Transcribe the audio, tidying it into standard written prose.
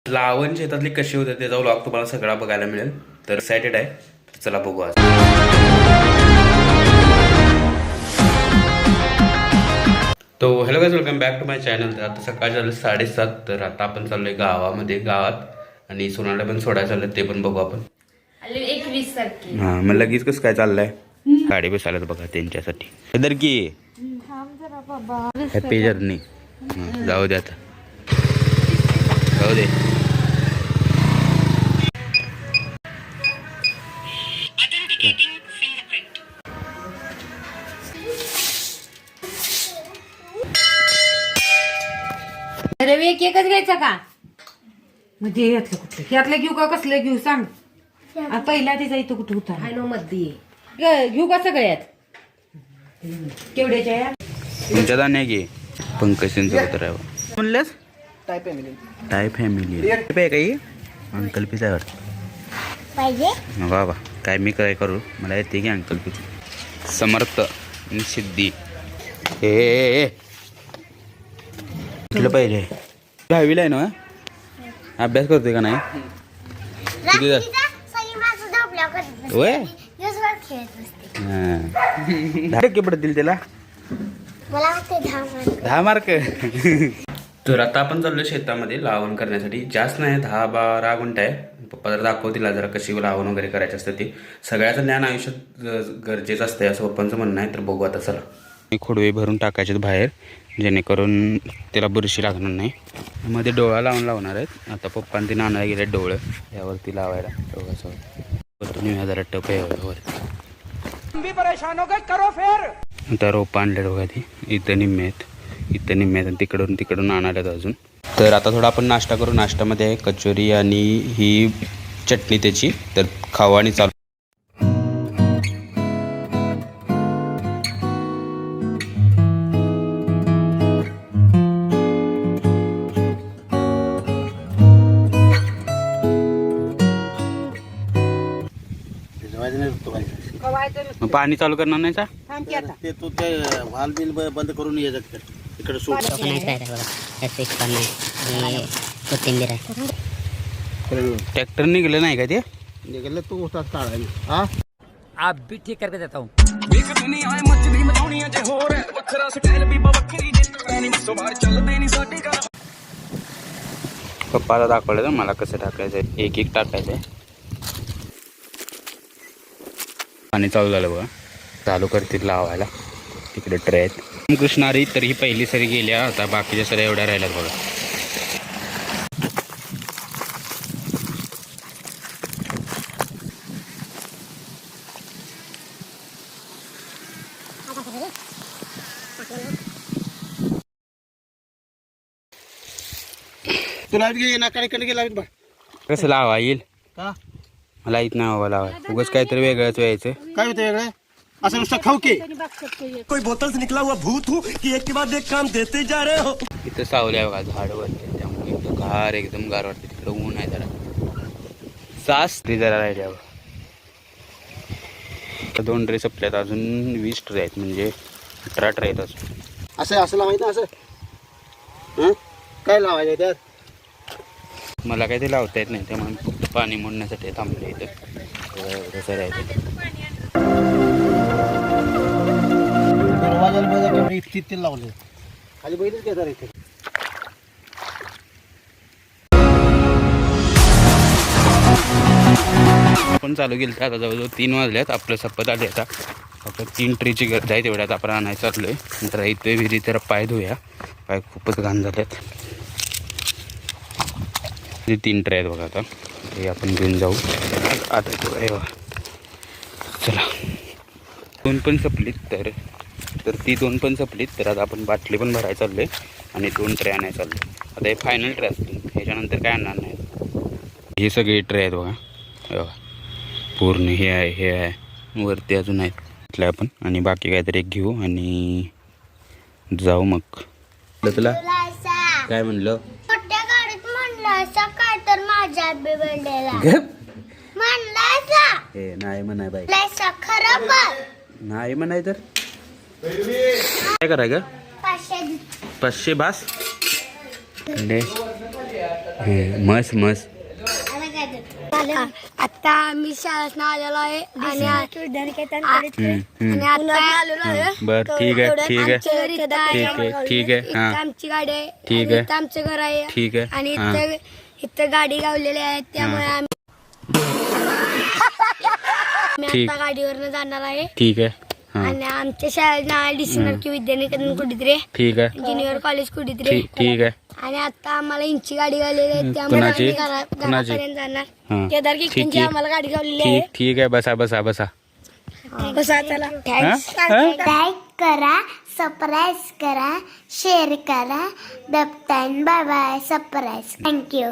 लावण शेतातली कशी होते त्याचा व्लॉग तुम्हाला सगळा बघायला मिळेल. तर एक्सायटेड आहे. तर चला बघू आज. तो hello guys, welcome back to my channel. तर आता सकाळ झालं 7:30. तर आता आपण चाललोय गावात आणि सोनाला पण सोडायला चाललंय, ते पण बघू आपण. 21 तारखेला. हां, मग लगेच कसं काय चाललंय? गाडी बसायला बघा त्यांच्यासाठी. इधर की हॅपी जर्नी. जाऊ दे आता, जाऊ दे. रवी एकच घ्यायचा का? म्हणजे यातलं कुठलं यातलं घेऊ का कसलं घेऊ सांग. पहिला तिचा इथं कुठं होता मध्ये घेऊ का सगळ्यात केवढ्याच्या या तुमच्या दाण्या घे. पंकज उतर म्हणलंस टाय फॅमिली आहे काही अंकल पिझ्यावर पाहिजे बाबा. काय मी काय करू, मला येते की अंकल पिझ्झा. समर्थ आणि सिद्धी हे कुठलं पाहिजे? 10वीला आहे ना? अभ्यास करतोय का नाही? होय, 10 पडतील त्याला. 10 मार्क. तर आता आपण चाललो शेतामध्ये लावण करण्यासाठी. जास्त नाही, 10-12 गुंठ आहे. पप्पा जर दाखवतील जरा कशी लावण वगैरे करायची असते. ते सगळ्याचं ज्ञान आयुष्यात गरजेचं असतं असं पप्पांचं म्हणणं आहे. तर बघू आता चला. खोडवे भरून टाकायचे बाहेर, जेणेकरून त्याला बुरशी लागणार नाही. मध्ये डोळा लावणार आहेत. आता पप्पांनी नानाला गेले डोळं यावरती लावायला. डोळ्यासोबत जरा टप यावर आता रोप आणले बघा. ती इथं निम्मे आहेत आणि तिकडून आणाल्यात अजून. तर आता थोडा आपण नाश्ता करू. नाश्त्यामध्ये आहे कचोरी आणि ही चटणी त्याची. तर खाऊ आणि चालू. पाणी चालू करणार नाही का? ते तू ते वाल बिल बंद करून ये इकडे सोड. ट्रॅक्टर निघलं नाही का ते? निघालं तू होता काढायला. हा आप भी ठीक करके देता हूँ. पप्पाला दाखवलं तर मला कसं टाकायचं, एक टाकायचं आहे. पाणी चालू झालं बघा. चालू करतील लावायला. तिकडे ट्रे आहेत. कृष्णारी तर ही पहिली सरी गेल्या. आता बाकीच्या सऱ्या एवढ्या राहिल्यात बघा. तुला नाकाकडे गेला बा. कसं लावा येईल का? मला येत नाही बाबा लावा. उगाच काहीतरी वेगळंच व्हायचं. काय होतं वेगळं? असं नुसतं खाऊ की कोई बोतल से निकला हुआ भूत हूँ कि एक के बाद एक काम देते जा रहे हो. इथं सावल्या बघा झाडवर, त्यामुळे इथं एकदम गार वाटते. तिकडं ऊन आहे जरा. सास ट्रे जरा राहिल्या. 2 ट्रे संपल्यात. अजून 20 ट्रे आहेत, म्हणजे 18 ट्रे आहेत अजून. असं लावायचं ना असं. काय लावायचं त्यात? मला काही ते लावता येत नाही, त्यामुळे फक्त पाणी मोडण्यासाठी थांबले इथं. कसं राहायचं दरवाजाला बघा केवढे इथे लावले. खाली बघितलं का जरा इथे? आपण चालू केलं तर आता जवळजवळ 3 वाजल्यात. आपलं सपत आले. आता फक्त 3 ट्रेची गरज आहे. तेवढ्यात आपण आणायचं चाललोय. नंतर इथे विहिरी तर पाय धुया. पाय खूपच घाण झाल्यात. 3 ट्रे आहेत बघा. आता हे आपण घेऊन जाऊ. आता चला. 2 पण संपलीत. तर ती 2 पण संपलीत. तर आता आपण बाटली पण भरायला चाललोय आणि 2 ट्रे आणायला चाललोय. आता हे फायनल ट्रे असतील. ह्याच्यानंतर काय आणणार नाही. हे सगळे ट्रे आहेत बघा. पूर्ण हे आहे वरती अजून आहेत. घेतलं आपण आणि बाकी काहीतरी एक घेऊ आणि जाऊ. मग तुला काय म्हणलं? नाही म्हणाय बाई, नाही म्हणाय. तर काय कराय ग? 500 बास. मस्त मस्त. आता आम्ही शाळेत आलेलो आहे आणि बर ठीक आहे ठीक आहे ठीक आहे हा आमची गाडी आहे ठीक आहे. इथं आमचं घर आहे ठीक आहे आणि हा इथं गाडी गावलेली आहे त्यामुळे आम्ही ठीक. आता गाडीवरनं जाणार आहे ठीक आहे हा आणि आमच्या शाळेत नाव आहे डिस्नर विद्यानिकेतन कुठेतरी ठीक आहे ज्युनियर कॉलेज कुठेतरी ठीक ठीक आहे. आणि आता आम्हाला इंची गाडी गावलेली आहे त्यामुळे कुणाची? आम्ही कुणाची? घरापर्यंत जाणार हा केदार ठीक किक्कींची आहे. आम्हाला गाडी गावलेली आहे ठीक ठीक आहे बसा बसा बसा. बसा चला हा? हा? लाईक करा, सबस्क्राईब करा, शेअर करा, दबतान बाय बाय सबस्क्राईब. थँक्यू.